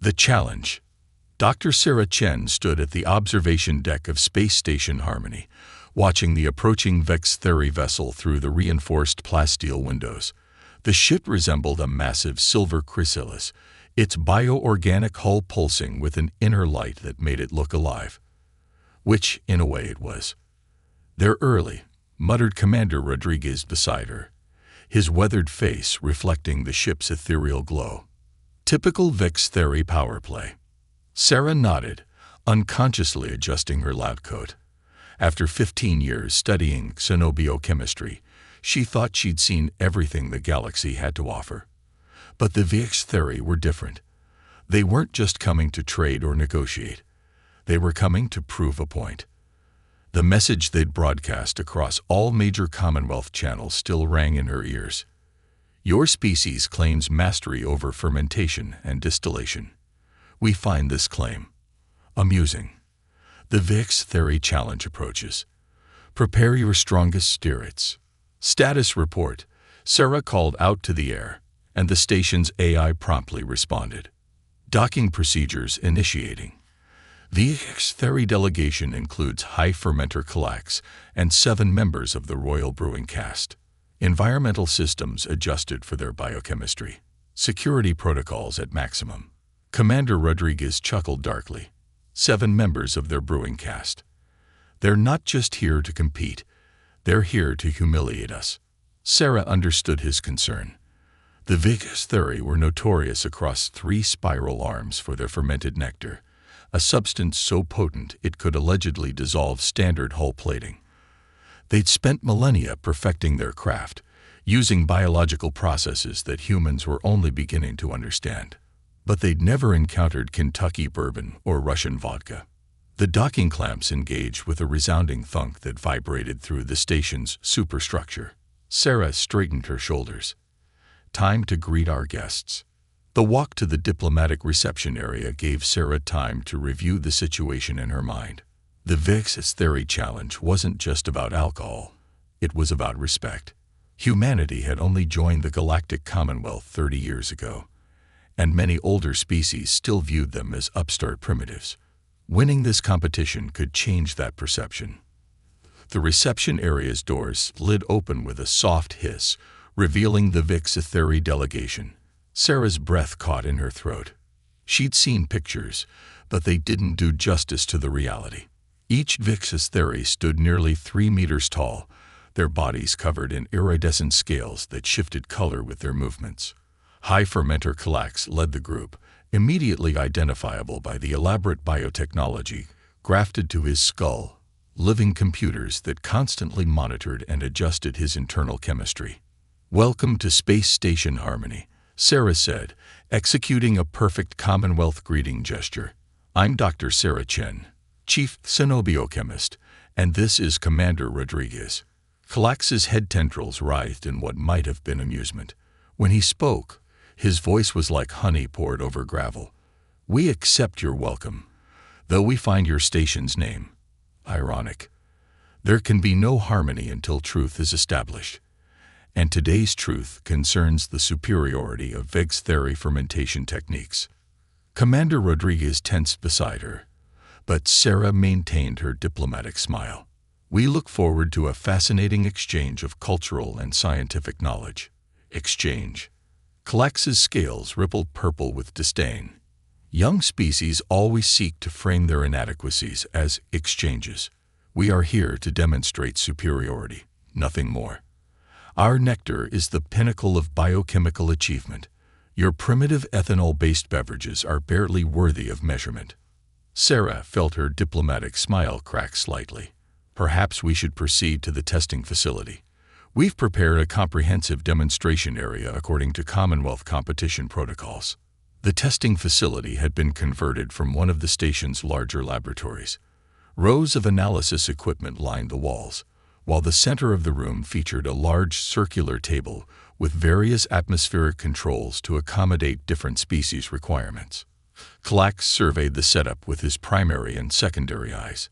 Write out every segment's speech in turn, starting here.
The challenge. Dr. Sarah Chen stood at the observation deck of Space Station Harmony, watching the approaching Vex Theory vessel through the reinforced plasteel windows. The ship resembled a massive silver chrysalis, its bioorganic hull pulsing with an inner light that made it look alive. Which, in a way, it was. "They're early," muttered Commander Rodriguez beside her, his weathered face reflecting the ship's ethereal glow. Typical Vex Theory power play. Sarah nodded, unconsciously adjusting her lab coat. After 15 years studying xenobiochemistry, she thought she'd seen everything the galaxy had to offer. But the Vex Theory were different. They weren't just coming to trade or negotiate. They were coming to prove a point. The message they'd broadcast across all major Commonwealth channels still rang in her ears. Your species claims mastery over fermentation and distillation. We find this claim amusing. The Vex Theory challenge approaches. Prepare your strongest spirits. Status report. Sarah called out to the air, and the station's AI promptly responded. Docking procedures initiating. The Vex Theory delegation includes High Fermenter Calax and 7 members of the Royal Brewing Caste. Environmental systems adjusted for their biochemistry. Security protocols at maximum. Commander Rodriguez chuckled darkly. 7 members of their brewing caste. They're not just here to compete. They're here to humiliate us. Sarah understood his concern. The Vex Theory were notorious across 3 spiral arms for their fermented nectar, a substance so potent it could allegedly dissolve standard hull plating. They'd spent millennia perfecting their craft, using biological processes that humans were only beginning to understand. But they'd never encountered Kentucky bourbon or Russian vodka. The docking clamps engaged with a resounding thunk that vibrated through the station's superstructure. Sarah straightened her shoulders. Time to greet our guests. The walk to the diplomatic reception area gave Sarah time to review the situation in her mind. The Vex Theory challenge wasn't just about alcohol. It was about respect. Humanity had only joined the Galactic Commonwealth 30 years ago, and many older species still viewed them as upstart primitives. Winning this competition could change that perception. The reception area's doors slid open with a soft hiss, revealing the Vex Theory delegation. Sarah's breath caught in her throat. She'd seen pictures, but they didn't do justice to the reality. Each Vex Theory stood nearly 3 meters tall, their bodies covered in iridescent scales that shifted color with their movements. High Fermenter Calax led the group, immediately identifiable by the elaborate biotechnology grafted to his skull, living computers that constantly monitored and adjusted his internal chemistry. "Welcome to Space Station Harmony," Sarah said, executing a perfect Commonwealth greeting gesture. "I'm Dr. Sarah Chen, Chief Xenobiochemist, and this is Commander Rodriguez." Calax's head tendrils writhed in what might have been amusement. When he spoke, his voice was like honey poured over gravel. "We accept your welcome, though we find your station's name ironic. There can be no harmony until truth is established. And today's truth concerns the superiority of Vex Theory fermentation techniques." Commander Rodriguez tensed beside her, but Sarah maintained her diplomatic smile. "We look forward to a fascinating exchange of cultural and scientific knowledge." Exchange. Calax's scales rippled purple with disdain. Young species always seek to frame their inadequacies as exchanges. We are here to demonstrate superiority, nothing more. Our nectar is the pinnacle of biochemical achievement. Your primitive ethanol-based beverages are barely worthy of measurement. Sarah felt her diplomatic smile crack slightly. "Perhaps we should proceed to the testing facility. We've prepared a comprehensive demonstration area according to Commonwealth competition protocols." The testing facility had been converted from one of the station's larger laboratories. Rows of analysis equipment lined the walls, while the center of the room featured a large circular table with various atmospheric controls to accommodate different species requirements. Calax surveyed the setup with his primary and secondary eyes.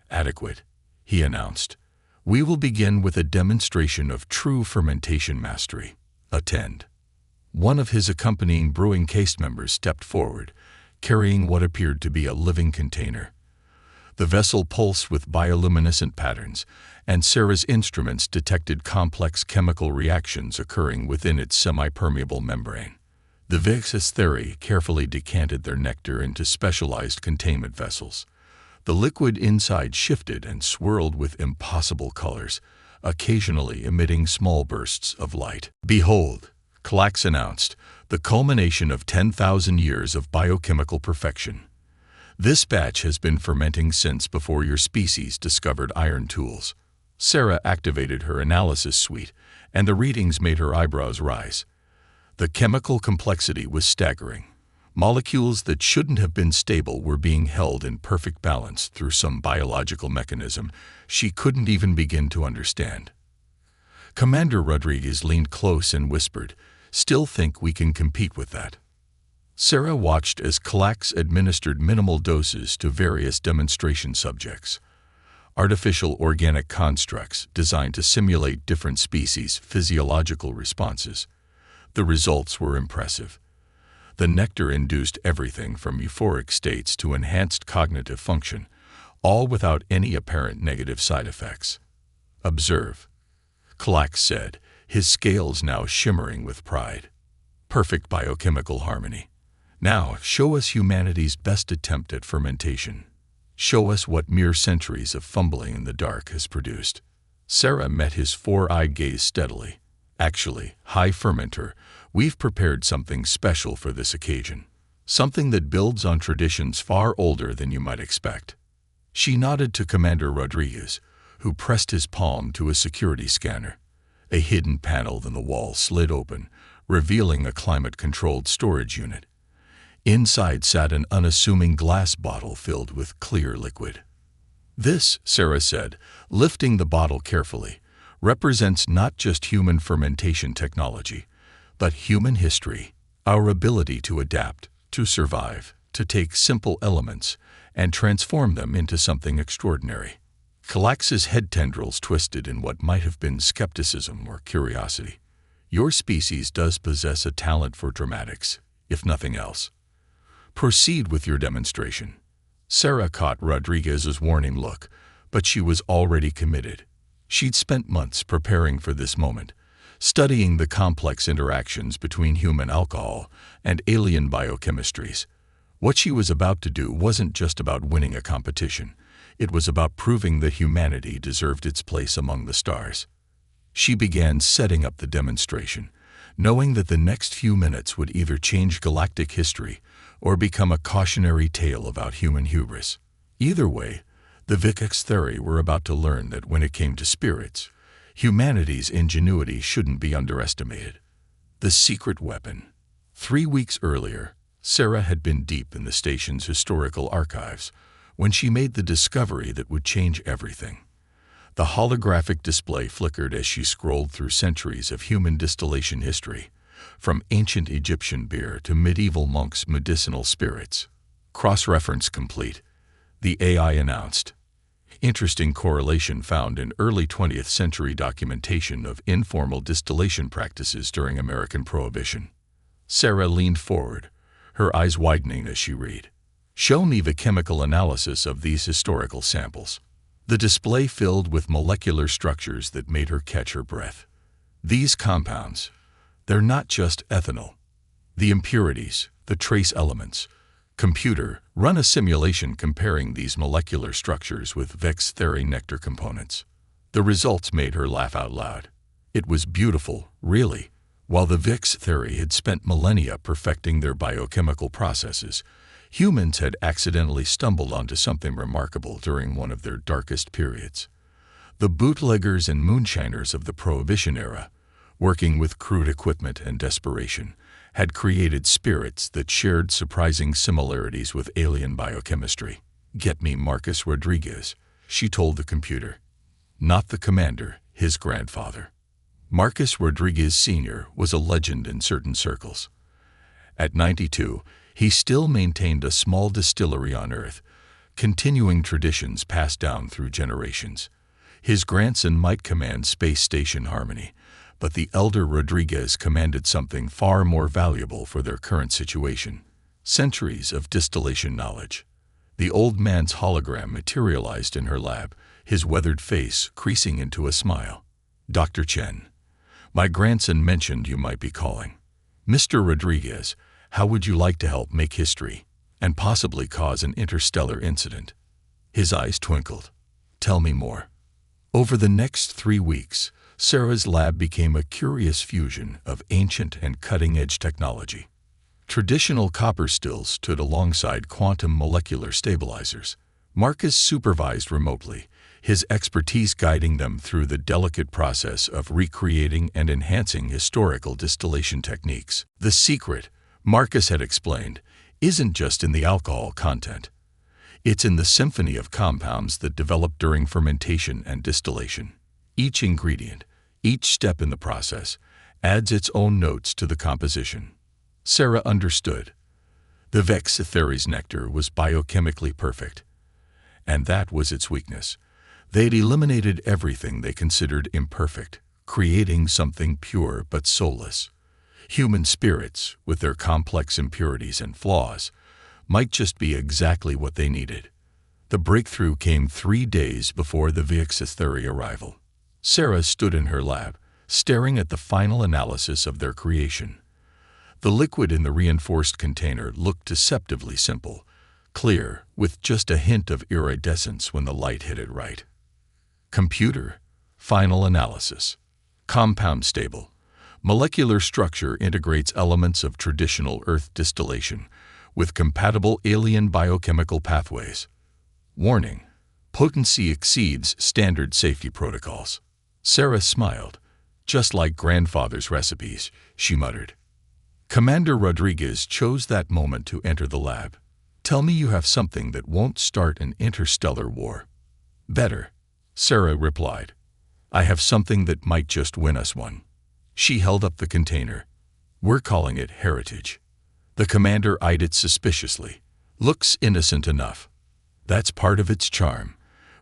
"Adequate," he announced. "We will begin with a demonstration of true fermentation mastery. Attend." One of his accompanying brewing case members stepped forward, carrying what appeared to be a living container. The vessel pulsed with bioluminescent patterns, and Sarah's instruments detected complex chemical reactions occurring within its semi-permeable membrane. The Vix carefully decanted their nectar into specialized containment vessels. The liquid inside shifted and swirled with impossible colors, occasionally emitting small bursts of light. "Behold," Clax announced, "the culmination of 10,000 years of biochemical perfection. This batch has been fermenting since before your species discovered iron tools." Sarah activated her analysis suite, and the readings made her eyebrows rise. The chemical complexity was staggering. Molecules that shouldn't have been stable were being held in perfect balance through some biological mechanism she couldn't even begin to understand. Commander Rodriguez leaned close and whispered, "Still think we can compete with that?" Sarah watched as Clax administered minimal doses to various demonstration subjects. Artificial organic constructs designed to simulate different species' physiological responses. The results were impressive. The nectar induced everything from euphoric states to enhanced cognitive function, all without any apparent negative side effects. "Observe," Clax said, his scales now shimmering with pride. "Perfect biochemical harmony. Now, show us humanity's best attempt at fermentation. Show us what mere centuries of fumbling in the dark has produced." Sarah met his four-eyed gaze steadily. "Actually, high fermenter, we've prepared something special for this occasion. Something that builds on traditions far older than you might expect." She nodded to Commander Rodriguez, who pressed his palm to a security scanner. A hidden panel in the wall slid open, revealing a climate-controlled storage unit. Inside sat an unassuming glass bottle filled with clear liquid. "This," Sarah said, lifting the bottle carefully, "represents not just human fermentation technology, but human history, our ability to adapt, to survive, to take simple elements and transform them into something extraordinary." Clax's head tendrils twisted in what might have been skepticism or curiosity. "Your species does possess a talent for dramatics, if nothing else. Proceed with your demonstration." Sarah caught Rodriguez's warning look, but she was already committed. She'd spent months preparing for this moment, studying the complex interactions between human alcohol and alien biochemistries. What she was about to do wasn't just about winning a competition. It was about proving that humanity deserved its place among the stars. She began setting up the demonstration, knowing that the next few minutes would either change galactic history or become a cautionary tale about human hubris. Either way, the Vix were about to learn that when it came to spirits, humanity's ingenuity shouldn't be underestimated. The secret weapon. 3 weeks earlier, Sarah had been deep in the station's historical archives when she made the discovery that would change everything. The holographic display flickered as she scrolled through centuries of human distillation history, from ancient Egyptian beer to medieval monks' medicinal spirits. "Cross-reference complete," the AI announced. "Interesting correlation found in early 20th century documentation of informal distillation practices during American Prohibition." Sarah leaned forward, her eyes widening as she read. "Show me the chemical analysis of these historical samples." The display filled with molecular structures that made her catch her breath. These compounds, they're not just ethanol. The impurities, the trace elements. Computer, run a simulation comparing these molecular structures with Vix nectar components. The results made her laugh out loud. It was beautiful, really. While the Vix had spent millennia perfecting their biochemical processes, humans had accidentally stumbled onto something remarkable during one of their darkest periods. The bootleggers and moonshiners of the Prohibition era, working with crude equipment and desperation, had created spirits that shared surprising similarities with alien biochemistry. "Get me Marcus Rodriguez," she told the computer. Not the commander, his grandfather. Marcus Rodriguez Sr. was a legend in certain circles. At 92, he still maintained a small distillery on Earth, continuing traditions passed down through generations. His grandson might command space station harmony, But the elder Rodriguez commanded something far more valuable for their current situation: centuries of distillation knowledge. The old man's hologram materialized in her lab, his weathered face creasing into a smile. "Dr. Chen, my grandson mentioned you might be calling. Mr. Rodriguez, how would you like to help make history and possibly cause an interstellar incident?" His eyes twinkled. "Tell me more." Over the next 3 weeks, Sarah's lab became a curious fusion of ancient and cutting-edge technology. Traditional copper stills stood alongside quantum molecular stabilizers. Marcus supervised remotely, his expertise guiding them through the delicate process of recreating and enhancing historical distillation techniques. The secret, Marcus had explained, isn't just in the alcohol content. It's in the symphony of compounds that develop during fermentation and distillation. Each ingredient, each step in the process, adds its own notes to the composition. Sarah understood. The Vexitheri's nectar was biochemically perfect, and that was its weakness. They'd eliminated everything they considered imperfect, creating something pure but soulless. Human spirits, with their complex impurities and flaws, might just be exactly what they needed. The breakthrough came 3 days before the Vexitheri arrival. Sarah stood in her lab, staring at the final analysis of their creation. The liquid in the reinforced container looked deceptively simple, clear, with just a hint of iridescence when the light hit it right. Computer, final analysis. Compound stable. Molecular structure integrates elements of traditional Earth distillation with compatible alien biochemical pathways. Warning: potency exceeds standard safety protocols. Sarah smiled. "Just like grandfather's recipes," she muttered. Commander Rodriguez chose that moment to enter the lab. "Tell me you have something that won't start an interstellar war." "Better," Sarah replied. "I have something that might just win us one." She held up the container. "We're calling it Heritage." The commander eyed it suspiciously. "Looks innocent enough." "That's part of its charm.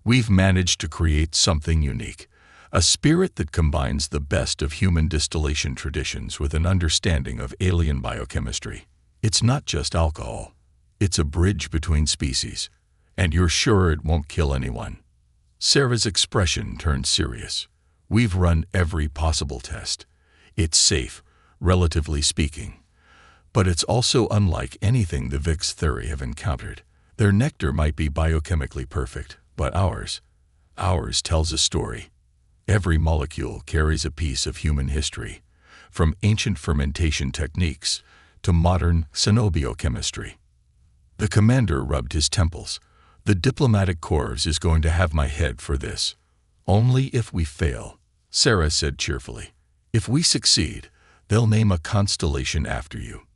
We've managed to create something unique. A spirit that combines the best of human distillation traditions with an understanding of alien biochemistry. It's not just alcohol. It's a bridge between species. And you're sure it won't kill anyone?" Sarah's expression turned serious. "We've run every possible test. It's safe, relatively speaking. But it's also unlike anything the Vexitheri have encountered. Their nectar might be biochemically perfect, but ours tells a story. Every molecule carries a piece of human history, from ancient fermentation techniques to modern xenobiochemistry." The commander rubbed his temples. "The diplomatic corps is going to have my head for this. Only if we fail," Sarah said cheerfully. "If we succeed, they'll name a constellation after you."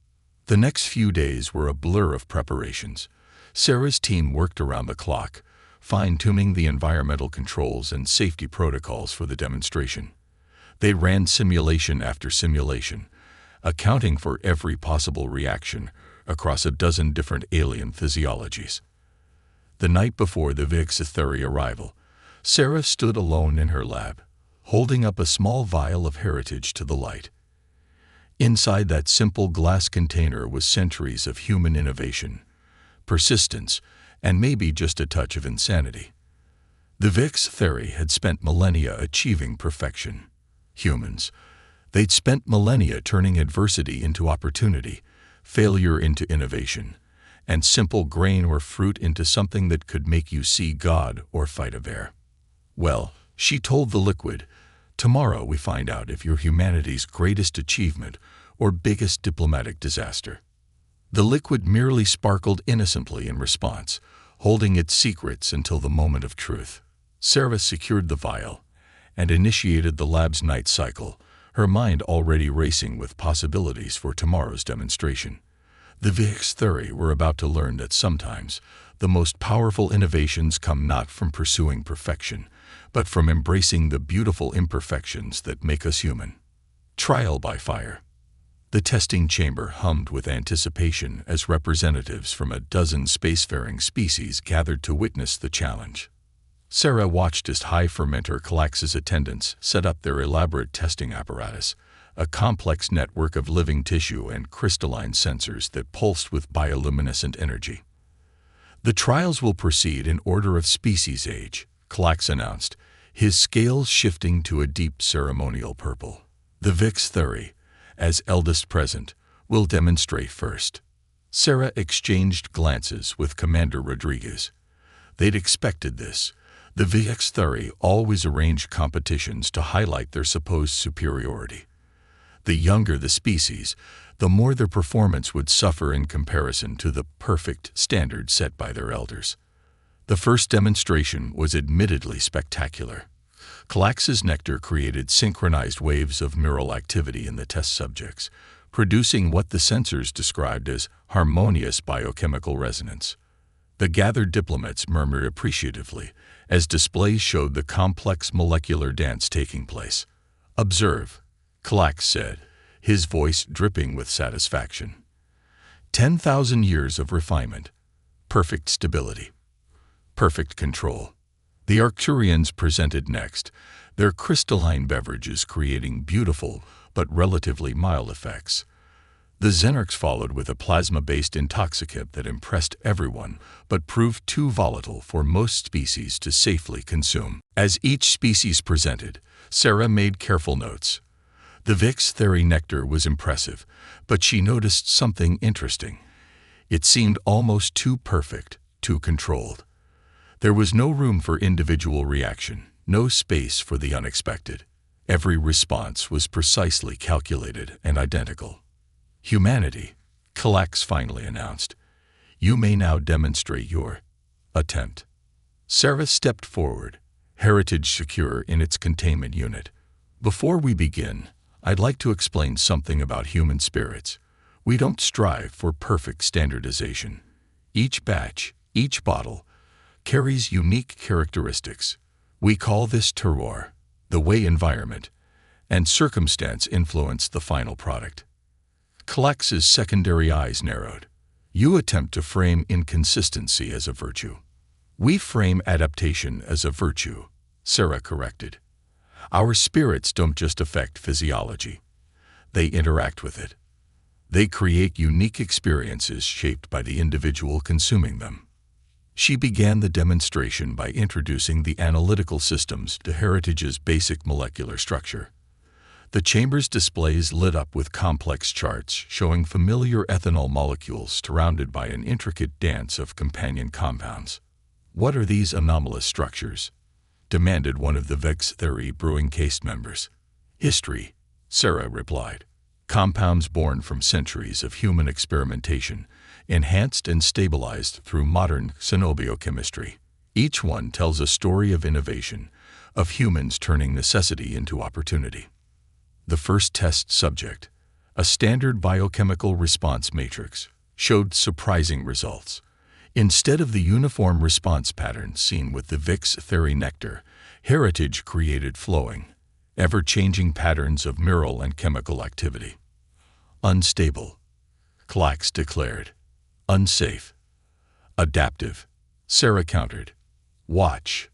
The next few days were a blur of preparations. Sarah's team worked around the clock, fine-tuning the environmental controls and safety protocols for the demonstration. They ran simulation after simulation, accounting for every possible reaction across a dozen different alien physiologies. The night before the Vexitheri arrival, Sarah stood alone in her lab, holding up a small vial of Heritage to the light. Inside that simple glass container was centuries of human innovation, persistence, and maybe just a touch of insanity. The Vexitheri had spent millennia achieving perfection. Humans, they'd spent millennia turning adversity into opportunity, failure into innovation, and simple grain or fruit into something that could make you see God or fight a bear. "Well," she told the liquid, "tomorrow we find out if you're humanity's greatest achievement or biggest diplomatic disaster." The liquid merely sparkled innocently in response, holding its secrets until the moment of truth. Sarah secured the vial and initiated the lab's night cycle, her mind already racing with possibilities for tomorrow's demonstration. The Vexitheri were about to learn that sometimes the most powerful innovations come not from pursuing perfection, but from embracing the beautiful imperfections that make us human. Trial by fire. The testing chamber hummed with anticipation as representatives from a dozen spacefaring species gathered to witness the challenge. Sarah watched as high fermenter Galax's attendants set up their elaborate testing apparatus, a complex network of living tissue and crystalline sensors that pulsed with bioluminescent energy. The trials will proceed in order of species age, Galax announced, his scales shifting to a deep ceremonial purple. The Vix Theri, as eldest present, will demonstrate first. Sarah exchanged glances with Commander Rodriguez. They'd expected this. The Vix Theri always arranged competitions to highlight their supposed superiority. The younger the species, the more their performance would suffer in comparison to the perfect standard set by their elders. The first demonstration was admittedly spectacular. Galax's nectar created synchronized waves of neural activity in the test subjects, producing what the sensors described as harmonious biochemical resonance. The gathered diplomats murmured appreciatively as displays showed the complex molecular dance taking place. "Observe," Galax said, his voice dripping with satisfaction. 10,000 years of refinement, perfect stability, perfect control. The Arcturians presented next, their crystalline beverages creating beautiful but relatively mild effects. The Xenarchs followed with a plasma-based intoxicant that impressed everyone but proved too volatile for most species to safely consume. As each species presented, Sarah made careful notes. The Vix Theri nectar was impressive, but she noticed something interesting. It seemed almost too perfect, too controlled. There was no room for individual reaction, no space for the unexpected. Every response was precisely calculated and identical. "Humanity," Galax finally announced. "You may now demonstrate your attempt." Sarah stepped forward, heritage secure in its containment unit. "Before we begin, I'd like to explain something about human spirits. We don't strive for perfect standardization. Each batch, each bottle, carries unique characteristics. We call this terroir, the way environment and circumstance influence the final product." Galax's secondary eyes narrowed. "You attempt to frame inconsistency as a virtue." "We frame adaptation as a virtue," Sarah corrected. "Our spirits don't just affect physiology. They interact with it. They create unique experiences shaped by the individual consuming them." She began the demonstration by introducing the analytical systems to Heritage's basic molecular structure. The chamber's displays lit up with complex charts showing familiar ethanol molecules surrounded by an intricate dance of companion compounds. "What are these anomalous structures?" demanded one of the Vix Theri brewing case members. "History," Sarah replied. "Compounds born from centuries of human experimentation, enhanced and stabilized through modern xenobiochemistry. Each one tells a story of innovation, of humans turning necessity into opportunity." The first test subject, a standard biochemical response matrix, showed surprising results. Instead of the uniform response pattern seen with the Vix Theri nectar, Heritage created flowing, ever-changing patterns of mineral and chemical activity. "Unstable," Galax declared. "Unsafe." "Adaptive," Sarah countered. "Watch."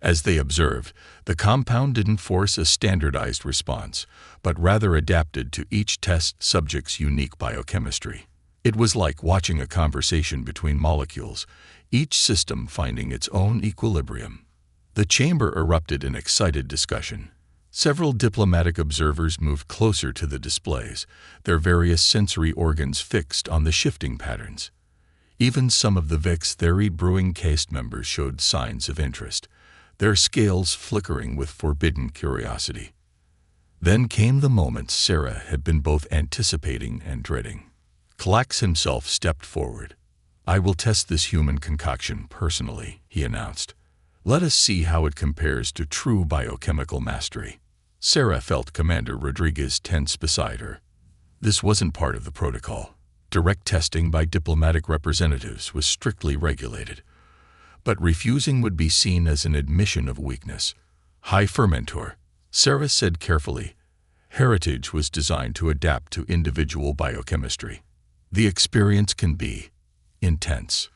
As they observed, the compound didn't force a standardized response, but rather adapted to each test subject's unique biochemistry. It was like watching a conversation between molecules, each system finding its own equilibrium. The chamber erupted in excited discussion. Several diplomatic observers moved closer to the displays, their various sensory organs fixed on the shifting patterns. Even some of the Vix Theri brewing caste members showed signs of interest, their scales flickering with forbidden curiosity. Then came the moment Sarah had been both anticipating and dreading. Galax himself stepped forward. "I will test this human concoction personally," he announced. "Let us see how it compares to true biochemical mastery." Sarah felt Commander Rodriguez tense beside her. This wasn't part of the protocol. Direct testing by diplomatic representatives was strictly regulated. But refusing would be seen as an admission of weakness. "High fermentor," Sarah said carefully. "Heritage was designed to adapt to individual biochemistry. The experience can be intense."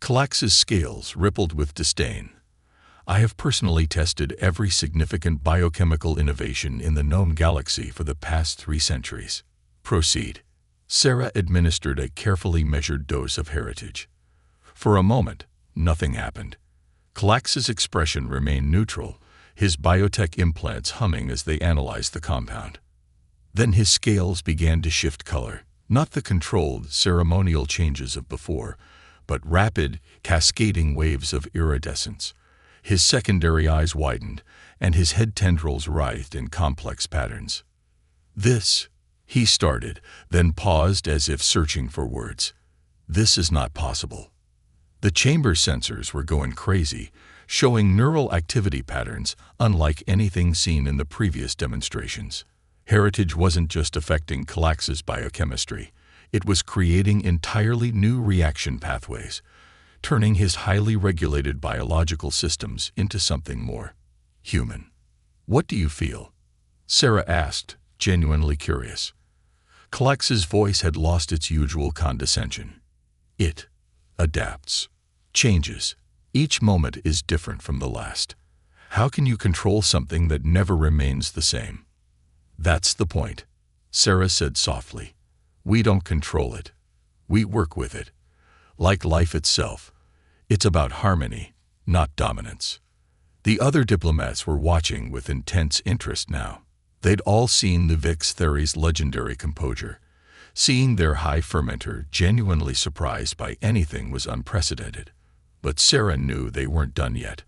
Galax's scales rippled with disdain. I have personally tested every significant biochemical innovation in the known galaxy for the past 3 centuries. Proceed. Sarah administered a carefully measured dose of heritage. For a moment, nothing happened. Calax's expression remained neutral, his biotech implants humming as they analyzed the compound. Then his scales began to shift color, not the controlled, ceremonial changes of before, but rapid, cascading waves of iridescence. His secondary eyes widened, and his head tendrils writhed in complex patterns. "This," he started, then paused as if searching for words. "This is not possible." The chamber sensors were going crazy, showing neural activity patterns unlike anything seen in the previous demonstrations. Heritage wasn't just affecting Calax's biochemistry, it was creating entirely new reaction pathways, turning his highly regulated biological systems into something more human. "What do you feel?" Sarah asked, genuinely curious. Calax's voice had lost its usual condescension. "It adapts, changes. Each moment is different from the last. How can you control something that never remains the same?" "That's the point," Sarah said softly. "We don't control it. We work with it. Like life itself, it's about harmony, not dominance." The other diplomats were watching with intense interest now. They'd all seen the Vix Theory's legendary composure. Seeing their high fermenter genuinely surprised by anything was unprecedented. But Sarah knew they weren't done yet.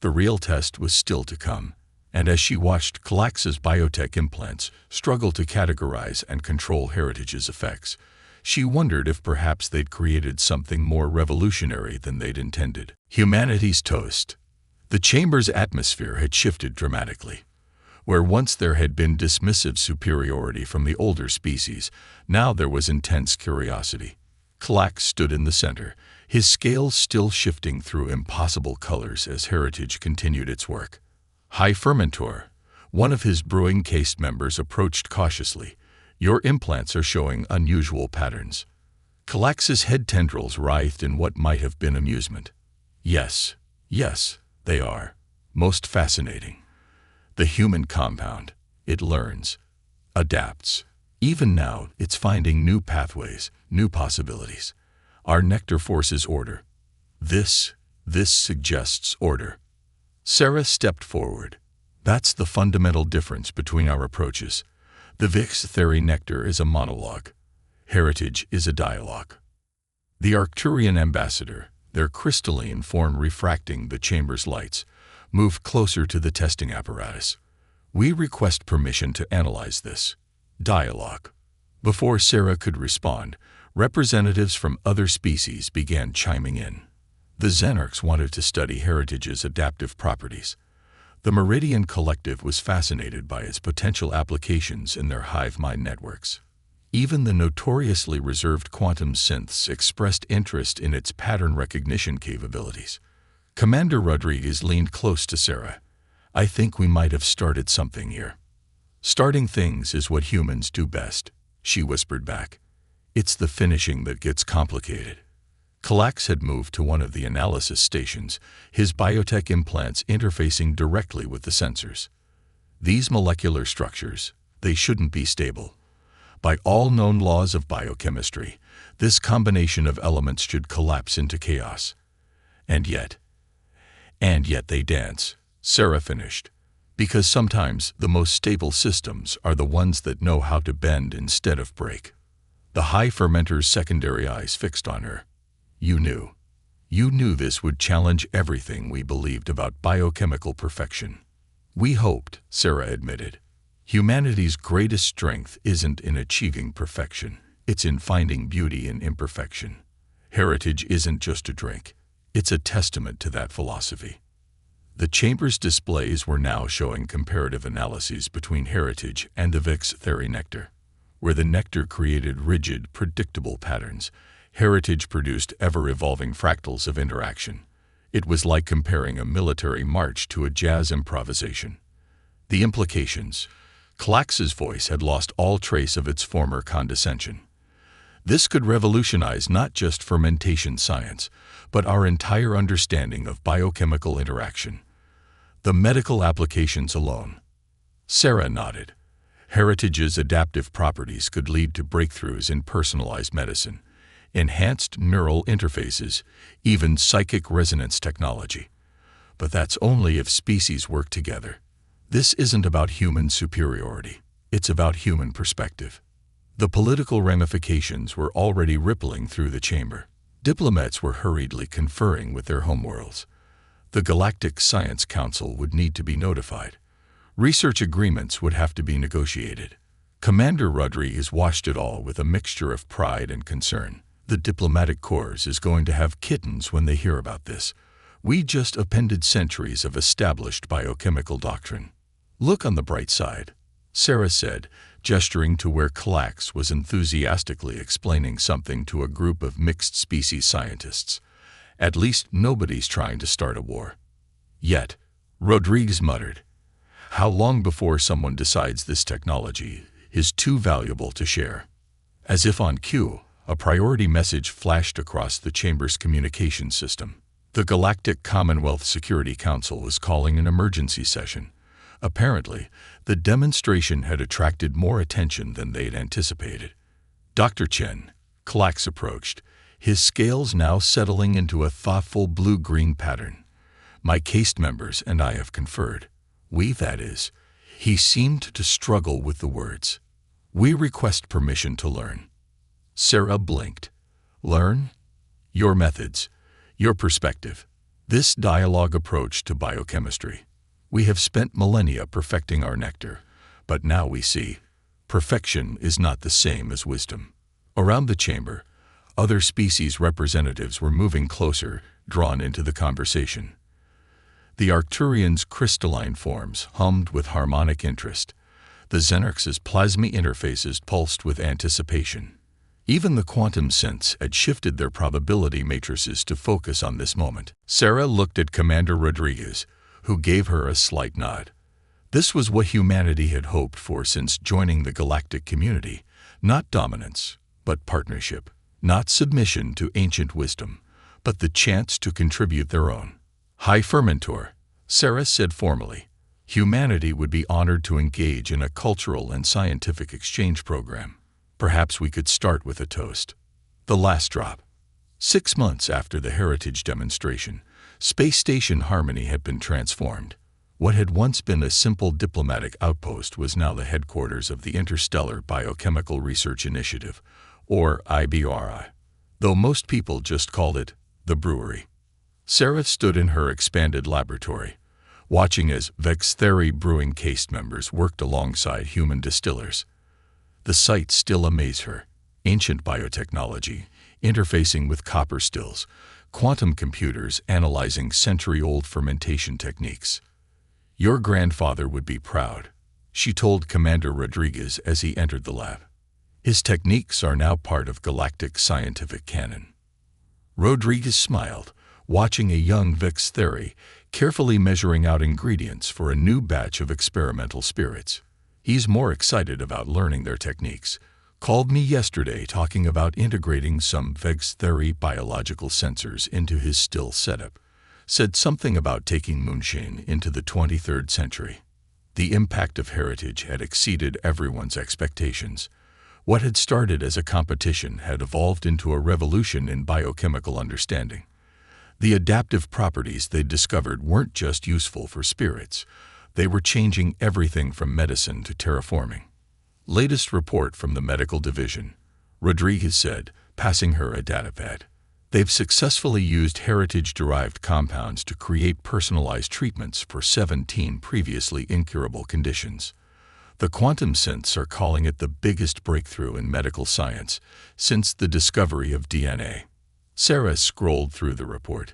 The real test was still to come. And as she watched Calax's biotech implants struggle to categorize and control Heritage's effects, she wondered if perhaps they'd created something more revolutionary than they'd intended. Humanity's toast. The chamber's atmosphere had shifted dramatically. Where once there had been dismissive superiority from the older species, now there was intense curiosity. Calax stood in the center, his scales still shifting through impossible colors as Heritage continued its work. "High Fermentor," one of his brewing caste members approached cautiously. "Your implants are showing unusual patterns." Calax's head tendrils writhed in what might have been amusement. Yes, they are. Most fascinating. The human compound. It learns, adapts. Even now, it's finding new pathways, new possibilities. Our nectar forces order. This suggests order. Sarah stepped forward. "That's the fundamental difference between our approaches. The Vix Theory nectar is a monologue. Heritage is a dialogue." The Arcturian ambassador, their crystalline form refracting the chamber's lights, moved closer to the testing apparatus. "We request permission to analyze this dialogue." Before Sarah could respond, representatives from other species began chiming in. The Xenarchs wanted to study Heritage's adaptive properties. The Meridian Collective was fascinated by its potential applications in their hive mind networks. Even the notoriously reserved quantum synths expressed interest in its pattern recognition capabilities. Commander Rodriguez leaned close to Sarah. "I think we might have started something here." "Starting things is what humans do best," she whispered back. "It's the finishing that gets complicated." Calax had moved to one of the analysis stations, his biotech implants interfacing directly with the sensors. These molecular structures, they shouldn't be stable. By all known laws of biochemistry, this combination of elements should collapse into chaos. And yet they dance, Sarah finished. Because sometimes the most stable systems are the ones that know how to bend instead of break. The high fermenter's secondary eyes fixed on her. You knew this would challenge everything we believed about biochemical perfection." "We hoped," Sarah admitted. "Humanity's greatest strength isn't in achieving perfection, it's in finding beauty in imperfection. Heritage isn't just a drink, it's a testament to that philosophy." The chamber's displays were now showing comparative analyses between Heritage and the Vix Theory nectar. Where the nectar created rigid, predictable patterns, Heritage produced ever-evolving fractals of interaction. It was like comparing a military march to a jazz improvisation. The implications. Calax's voice had lost all trace of its former condescension. This could revolutionize not just fermentation science, but our entire understanding of biochemical interaction. The medical applications alone. Sarah nodded. Heritage's adaptive properties could lead to breakthroughs in personalized medicine, enhanced neural interfaces, even psychic resonance technology. But that's only if species work together. This isn't about human superiority. It's about human perspective. The political ramifications were already rippling through the chamber. Diplomats were hurriedly conferring with their homeworlds. The Galactic Science Council would need to be notified. Research agreements would have to be negotiated. Commander Rodriguez watched it all with a mixture of pride and concern. The diplomatic corps is going to have kittens when they hear about this. We just appended centuries of established biochemical doctrine. Look on the bright side, Sarah said, gesturing to where Calax was enthusiastically explaining something to a group of mixed-species scientists. At least nobody's trying to start a war. Yet, Rodriguez muttered, how long before someone decides this technology is too valuable to share? As if on cue, a priority message flashed across the chamber's communication system. The Galactic Commonwealth Security Council was calling an emergency session. Apparently, the demonstration had attracted more attention than they'd anticipated. Dr. Chen, Calax approached, his scales now settling into a thoughtful blue-green pattern. My caste members and I have conferred. We, that is. He seemed to struggle with the words. We request permission to learn. Sarah blinked. Learn? Your methods, your perspective. This dialogue approach to biochemistry. We have spent millennia perfecting our nectar, but now we see, perfection is not the same as wisdom. Around the chamber, other species representatives were moving closer, drawn into the conversation. The Arcturians' crystalline forms hummed with harmonic interest. The Xenarchs' plasmy interfaces pulsed with anticipation. Even the quantum synths had shifted their probability matrices to focus on this moment. Sarah looked at Commander Rodriguez, who gave her a slight nod. This was what humanity had hoped for since joining the galactic community. Not dominance, but partnership. Not submission to ancient wisdom, but the chance to contribute their own. High Fermentor, Sarah said formally. Humanity would be honored to engage in a cultural and scientific exchange program. Perhaps we could start with a toast. The last drop. 6 months after the Heritage demonstration, Space Station Harmony had been transformed. What had once been a simple diplomatic outpost was now the headquarters of the Interstellar Biochemical Research Initiative, or IBRI, though most people just called it the brewery. Sarah stood in her expanded laboratory, watching as Vextheri brewing caste members worked alongside human distillers. The sight still amazed her. Ancient biotechnology, interfacing with copper stills, quantum computers analyzing century-old fermentation techniques. Your grandfather would be proud, she told Commander Rodriguez as he entered the lab. His techniques are now part of galactic scientific canon. Rodriguez smiled, watching a young Vextheri carefully measuring out ingredients for a new batch of experimental spirits. He's more excited about learning their techniques. Called me yesterday talking about integrating some Vextheri biological sensors into his still setup. Said something about taking moonshine into the 23rd century. The impact of Heritage had exceeded everyone's expectations. What had started as a competition had evolved into a revolution in biochemical understanding. The adaptive properties they'd discovered weren't just useful for spirits. They were changing everything from medicine to terraforming. Latest report from the medical division, Rodriguez said, passing her a datapad. They've successfully used heritage-derived compounds to create personalized treatments for 17 previously incurable conditions. The quantum synths are calling it the biggest breakthrough in medical science since the discovery of DNA. Sarah scrolled through the report,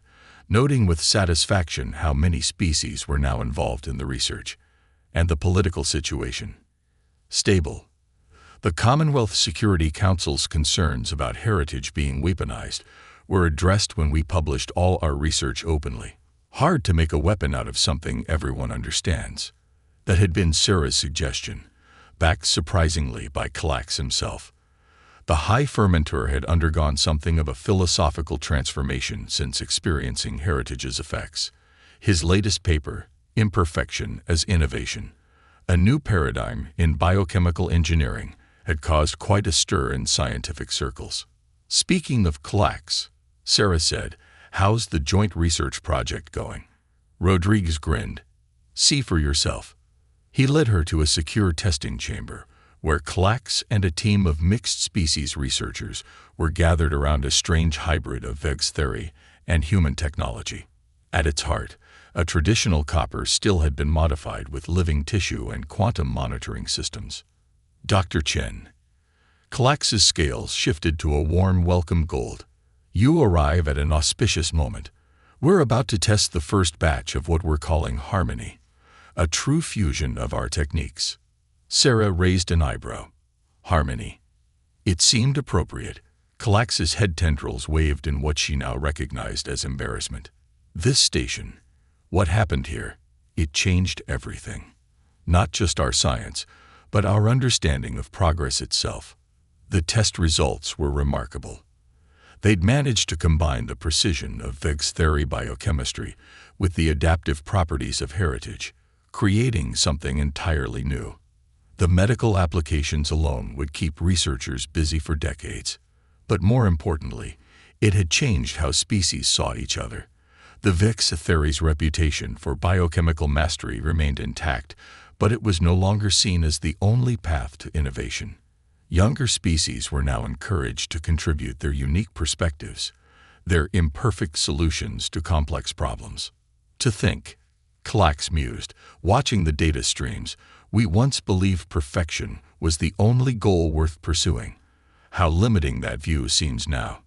noting with satisfaction how many species were now involved in the research, and the political situation. Stable. The Commonwealth Security Council's concerns about heritage being weaponized were addressed when we published all our research openly. Hard to make a weapon out of something everyone understands. That had been Sarah's suggestion, backed surprisingly by Calax himself. The high fermentor had undergone something of a philosophical transformation since experiencing Heritage's effects. His latest paper, Imperfection as Innovation, a new paradigm in biochemical engineering, had caused quite a stir in scientific circles. Speaking of CLACs, Sarah said, "How's the joint research project going?" Rodriguez grinned. "See for yourself." He led her to a secure testing chamber, where CLACs and a team of mixed-species researchers were gathered around a strange hybrid of Vex theory and human technology. At its heart, a traditional copper still had been modified with living tissue and quantum monitoring systems. Dr. Chen. CLAC's scales shifted to a warm welcome gold. "You arrive at an auspicious moment. We're about to test the first batch of what we're calling Harmony, a true fusion of our techniques." Sarah raised an eyebrow. Harmony. It seemed appropriate. CLAC's head tendrils waved in what she now recognized as embarrassment. This station. What happened here? It changed everything. Not just our science, but our understanding of progress itself. The test results were remarkable. They'd managed to combine the precision of Vex theory biochemistry with the adaptive properties of Heritage, creating something entirely new. The medical applications alone would keep researchers busy for decades. But more importantly, it had changed how species saw each other. The Vex theory's reputation for biochemical mastery remained intact, but it was no longer seen as the only path to innovation. Younger species were now encouraged to contribute their unique perspectives, their imperfect solutions to complex problems. "To think," CLACs mused, watching the data streams, "we once believed perfection was the only goal worth pursuing. How limiting that view seems now."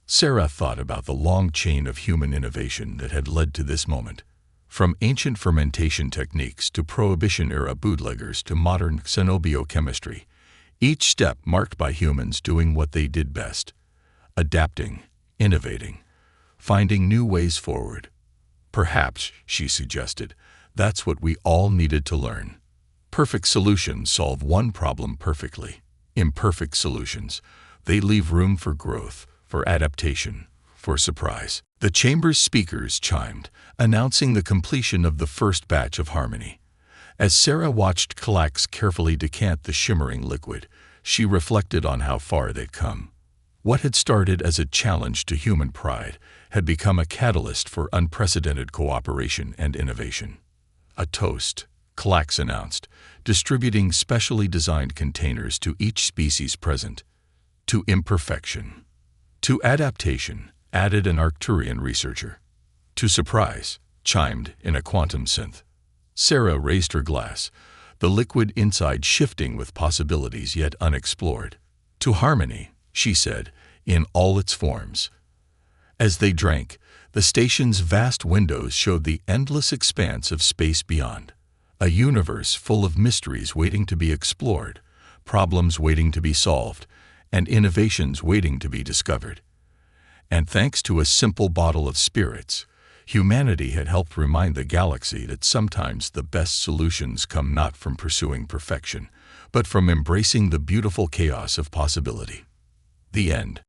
Sarah thought about the long chain of human innovation that had led to this moment. From ancient fermentation techniques to Prohibition-era bootleggers to modern xenobiochemistry, each step marked by humans doing what they did best: adapting, innovating, finding new ways forward. "Perhaps," she suggested, "that's what we all needed to learn. Perfect solutions solve one problem perfectly. Imperfect solutions, they leave room for growth, for adaptation, for surprise." The chamber's speakers chimed, announcing the completion of the first batch of Harmony. As Sarah watched CLACs carefully decant the shimmering liquid, she reflected on how far they'd come. What had started as a challenge to human pride had become a catalyst for unprecedented cooperation and innovation. "A toast," CLACs announced, distributing specially designed containers to each species present. "To imperfection." "To adaptation," added an Arcturian researcher. "To surprise," chimed in a quantum synth. Sarah raised her glass, the liquid inside shifting with possibilities yet unexplored. "To Harmony," she said, "in all its forms." As they drank, the station's vast windows showed the endless expanse of space beyond, a universe full of mysteries waiting to be explored, problems waiting to be solved, and innovations waiting to be discovered. And thanks to a simple bottle of spirits, humanity had helped remind the galaxy that sometimes the best solutions come not from pursuing perfection, but from embracing the beautiful chaos of possibility. The end.